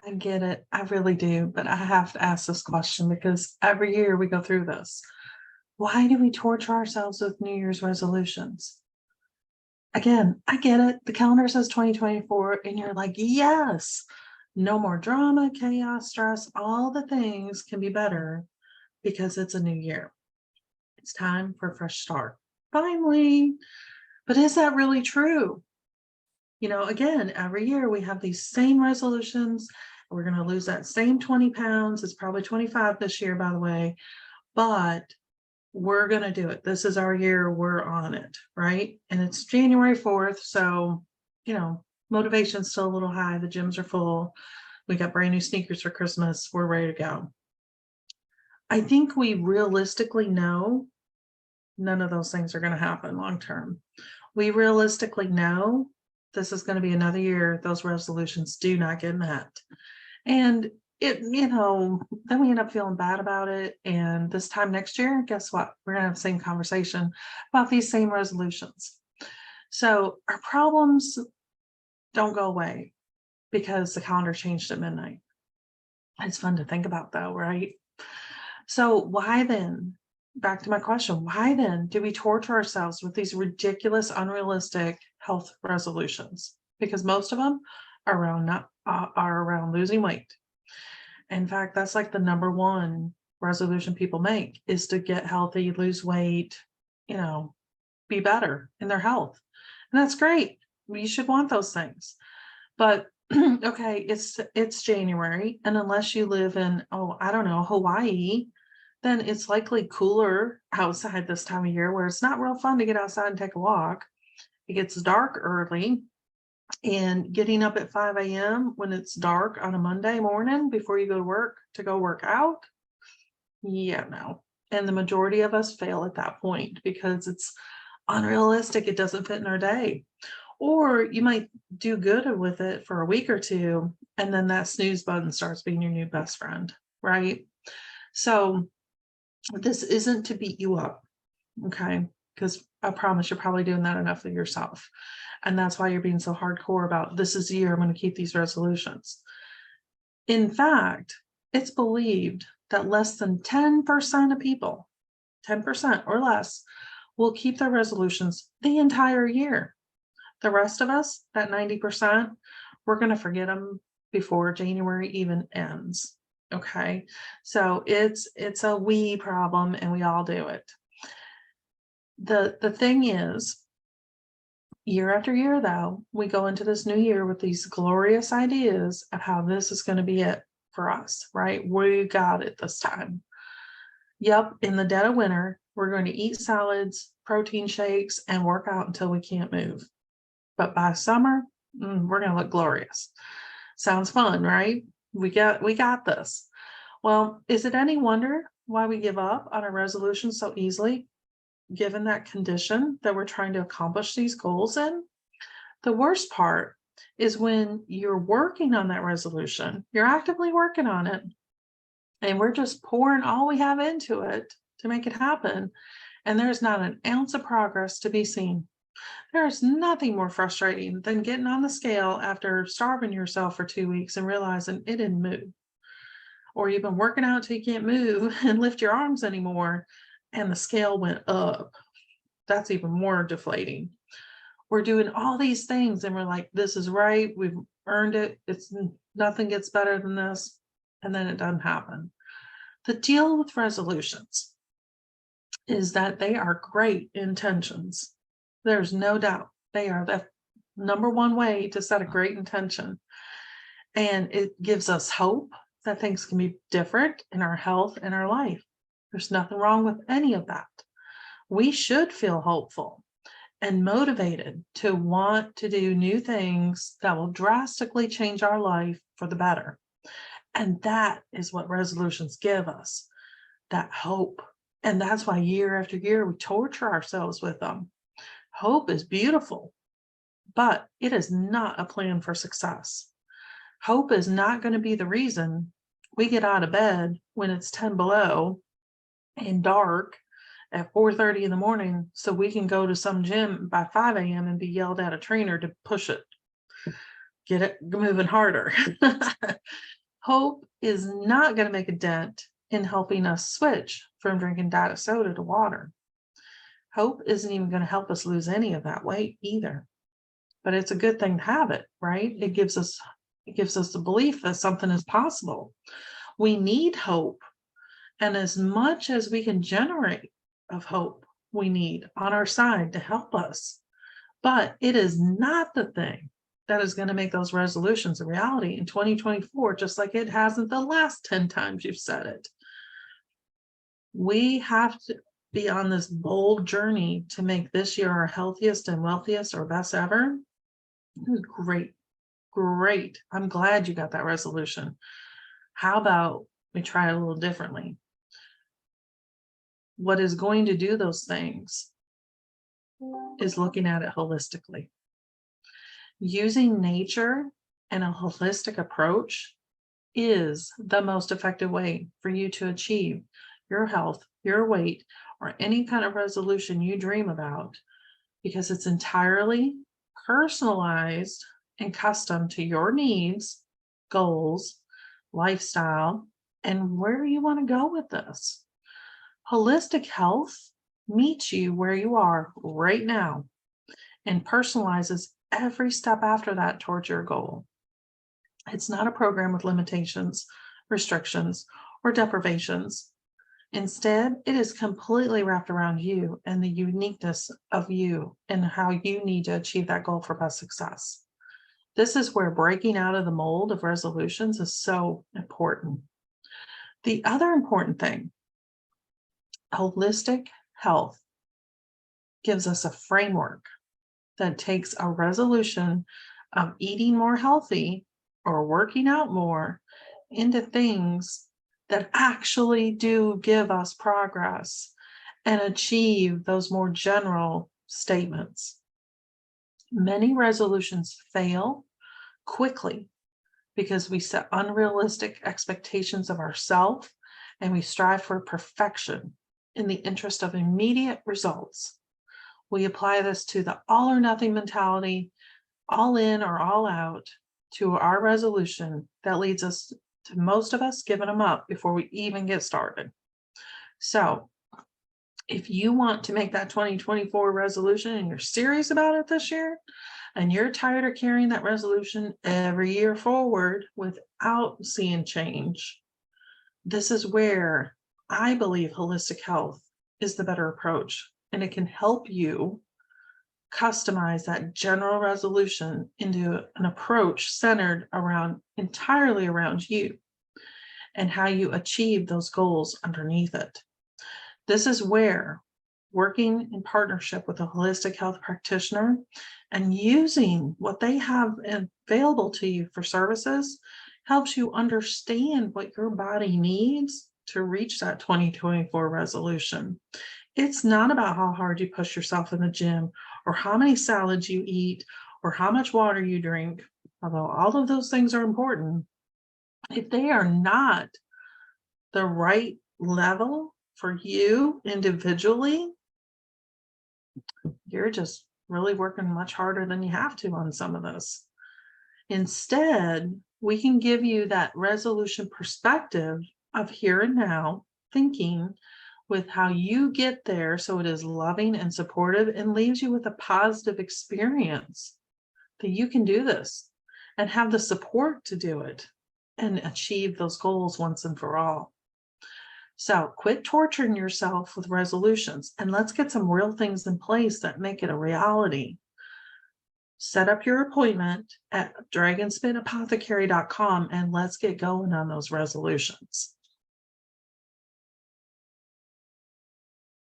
I get it. I really do. But I have to ask this question because every year we go through this. Why do we torture ourselves with New Year's resolutions? Again, I get it. The calendar says 2024, and you're like, yes, no more drama, chaos, stress, all the things can be better because it's a new year. It's time for a fresh start. Finally. But is that really true? Again, every year we have these same resolutions. We're going to lose that same 20 pounds. It's probably 25 this year, by the way, but we're going to do it. This is our year. We're on it, right? And it's January 4th. So, motivation's still a little high. The gyms are full. We got brand new sneakers for Christmas. We're ready to go. I think we realistically know none of those things are going to happen long term. We realistically know this is going to be another year those resolutions do not get met. And then we end up feeling bad about it. And this time next year, guess what? We're going to have the same conversation about these same resolutions. So our problems don't go away because the calendar changed at midnight. It's fun to think about though, right? So why then, back to my question, why then do we torture ourselves with these ridiculous, unrealistic health resolutions? Because most of them are around losing weight. In fact, that's like the number one resolution people make is to get healthy, lose weight, be better in their health. And that's great. You should want those things. But okay, it's January, and unless you live in, I don't know, Hawaii, then it's likely cooler outside this time of year where it's not real fun to get outside and take a walk. It gets dark early, and getting up at 5 a.m. when it's dark on a Monday morning before you go work out. Yeah, no. And the majority of us fail at that point because it's unrealistic. It doesn't fit in our day. Or you might do good with it for a week or two, and then that snooze button starts being your new best friend, right? So this isn't to beat you up, okay? Because I promise you're probably doing that enough of yourself. And that's why you're being so hardcore about this is the year I'm going to keep these resolutions. In fact, it's believed that less than 10% of people, 10% or less, will keep their resolutions the entire year. The rest of us, that 90%, we're going to forget them before January even ends. Okay. So it's a we problem and we all do it. The thing is, year after year, though, we go into this new year with these glorious ideas of how this is going to be it for us, right? We got it this time. Yep. In the dead of winter, we're going to eat salads, protein shakes, and work out until we can't move. But by summer, we're going to look glorious. Sounds fun, right? We got this. Well, is it any wonder why we give up on a resolution so easily, given that condition that we're trying to accomplish these goals in? The worst part is when you're working on that resolution, you're actively working on it, and we're just pouring all we have into it to make it happen, and there's not an ounce of progress to be seen. There's nothing more frustrating than getting on the scale after starving yourself for 2 weeks and realizing it didn't move. Or you've been working out till you can't move and lift your arms anymore, and the scale went up. That's even more deflating. We're doing all these things and we're like, this is right. We've earned it. It's nothing gets better than this. And then it doesn't happen. The deal with resolutions is that they are great intentions. There's no doubt they are the number one way to set a great intention. And it gives us hope that things can be different in our health and our life. There's nothing wrong with any of that. We should feel hopeful and motivated to want to do new things that will drastically change our life for the better. And that is what resolutions give us, that hope. And that's why year after year, we torture ourselves with them. Hope is beautiful, but it is not a plan for success. Hope is not going to be the reason we get out of bed when it's 10 below and dark at 4:30 in the morning so we can go to some gym by 5 a.m. and be yelled at a trainer to push it, get it moving harder. Hope is not going to make a dent in helping us switch from drinking diet soda to water. Hope isn't even going to help us lose any of that weight either. But it's a good thing to have it, right? It gives us the belief that something is possible. We need hope. And as much as we can generate of hope, we need on our side to help us. But it is not the thing that is going to make those resolutions a reality in 2024, just like it hasn't the last 10 times you've said it. We have to be on this bold journey to make this year our healthiest and wealthiest or best ever. Great. Great. I'm glad you got that resolution. How about we try it a little differently? What is going to do those things is looking at it holistically. Using nature and a holistic approach is the most effective way for you to achieve your health, your weight, or any kind of resolution you dream about, because it's entirely personalized and custom to your needs, goals, lifestyle, and where you want to go with this. Holistic health meets you where you are right now and personalizes every step after that towards your goal. It's not a program with limitations, restrictions, or deprivations. Instead, it is completely wrapped around you and the uniqueness of you and how you need to achieve that goal for best success. This is where breaking out of the mold of resolutions is so important. The other important thing, holistic health gives us a framework that takes a resolution of eating more healthy or working out more into things that actually do give us progress and achieve those more general statements. Many resolutions fail quickly because we set unrealistic expectations of ourselves and we strive for perfection in the interest of immediate results. We apply this to the all or nothing mentality, all in or all out, to our resolution that leads us to most of us giving them up before we even get started. So if you want to make that 2024 resolution and you're serious about it this year, and you're tired of carrying that resolution every year forward without seeing change, this is where I believe holistic health is the better approach, and it can help you customize that general resolution into an approach centered entirely around you and how you achieve those goals underneath it. This is where working in partnership with a holistic health practitioner and using what they have available to you for services helps you understand what your body needs to reach that 2024 resolution. It's not about how hard you push yourself in the gym or how many salads you eat or how much water you drink, although all of those things are important. If they are not the right level for you individually, you're just really working much harder than you have to on some of this. Instead, we can give you that resolution perspective of here and now thinking with how you get there so it is loving and supportive and leaves you with a positive experience that you can do this and have the support to do it and achieve those goals once and for all. So quit torturing yourself with resolutions and let's get some real things in place that make it a reality. Set up your appointment at dragonspinapothecary.com and let's get going on those resolutions.